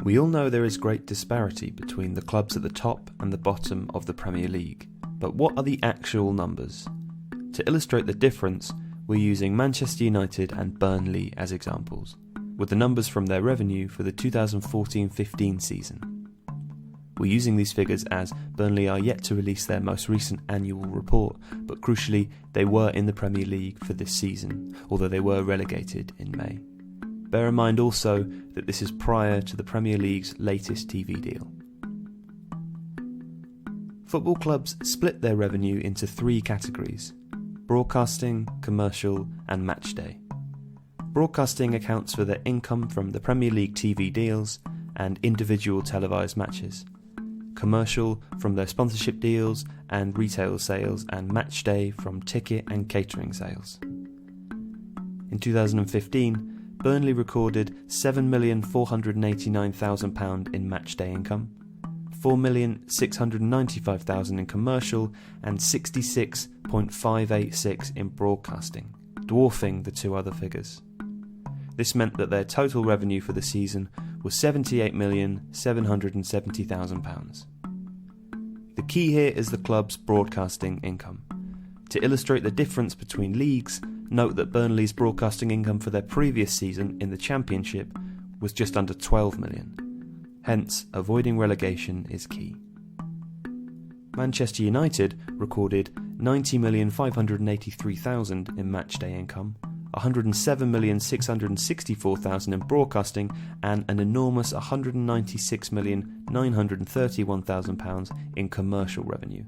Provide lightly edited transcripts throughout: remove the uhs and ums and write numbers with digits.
We all know there is great disparity between the clubs at the top and the bottom of the Premier League, but what are the actual numbers? To illustrate the difference, we're using Manchester United and Burnley as examples, with the numbers from their revenue for the 2014-15 season. We're using these figures as Burnley are yet to release their most recent annual report, but crucially they were in the Premier League for this season, although they were relegated in May. Bear in mind also that this is prior to the Premier League's latest TV deal. Football clubs split their revenue into three categories: broadcasting, commercial and matchday. Broadcasting accounts for their income from the Premier League TV deals and individual televised matches. Commercial from their sponsorship deals and retail sales, and matchday from ticket and catering sales. In 2015, Burnley recorded £7,489,000 in matchday income, £4,695,000 in commercial and 66.586 in broadcasting, dwarfing the two other figures. This meant that their total revenue for the season was £78,770,000. The key here is the club's broadcasting income. To illustrate the difference between leagues, note that Burnley's broadcasting income for their previous season in the Championship was just under £12 million. Hence, avoiding relegation is key. Manchester United recorded £90,583,000 in matchday income, £107,664,000 in broadcasting, and an enormous £196,931,000 in commercial revenue.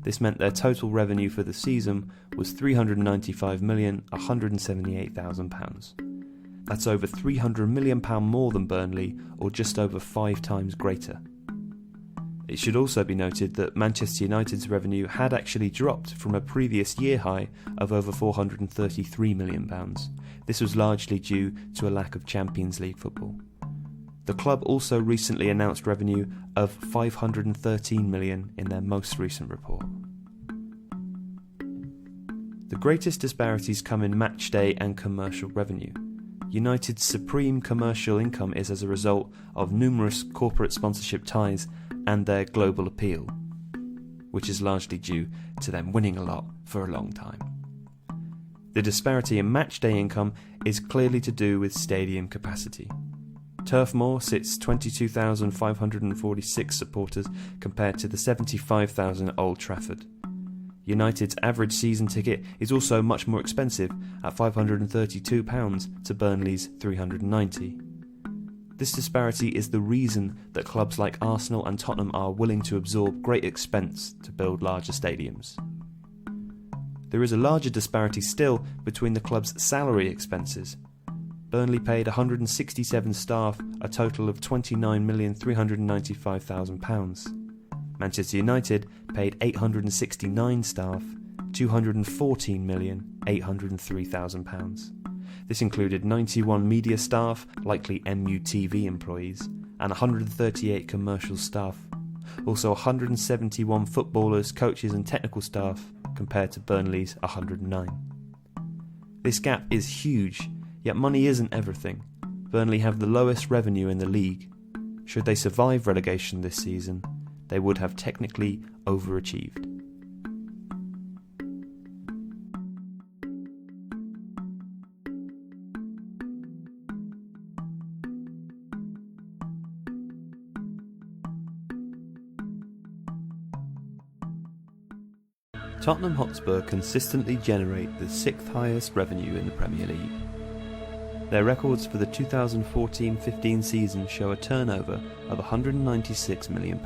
This meant their total revenue for the season was £395,178,000. That's over £300 million more than Burnley, or just over 5 times greater. It should also be noted that Manchester United's revenue had actually dropped from a previous year high of over £433 million. This was largely due to a lack of Champions League football. The club also recently announced revenue of £513 million in their most recent report. The greatest disparities come in matchday and commercial revenue. United's supreme commercial income is as a result of numerous corporate sponsorship ties and their global appeal, which is largely due to them winning a lot for a long time. The disparity in matchday income is clearly to do with stadium capacity. Turf Moor sits 22,546 supporters compared to the 75,000 at Old Trafford. United's average season ticket is also much more expensive at £532 to Burnley's £390. This disparity is the reason that clubs like Arsenal and Tottenham are willing to absorb great expense to build larger stadiums. There is a larger disparity still between the club's salary expenses. Burnley paid 167 staff a total of £29,395,000. Manchester United paid 869 staff £214,803,000. This included 91 media staff, likely MUTV employees, and 138 commercial staff. Also 171 footballers, coaches and technical staff compared to Burnley's 109. This gap is huge. Yet money isn't everything. Burnley have the lowest revenue in the league. Should they survive relegation this season, they would have technically overachieved. Tottenham Hotspur consistently generate the 6th highest revenue in the Premier League. Their records for the 2014-15 season show a turnover of £196 million,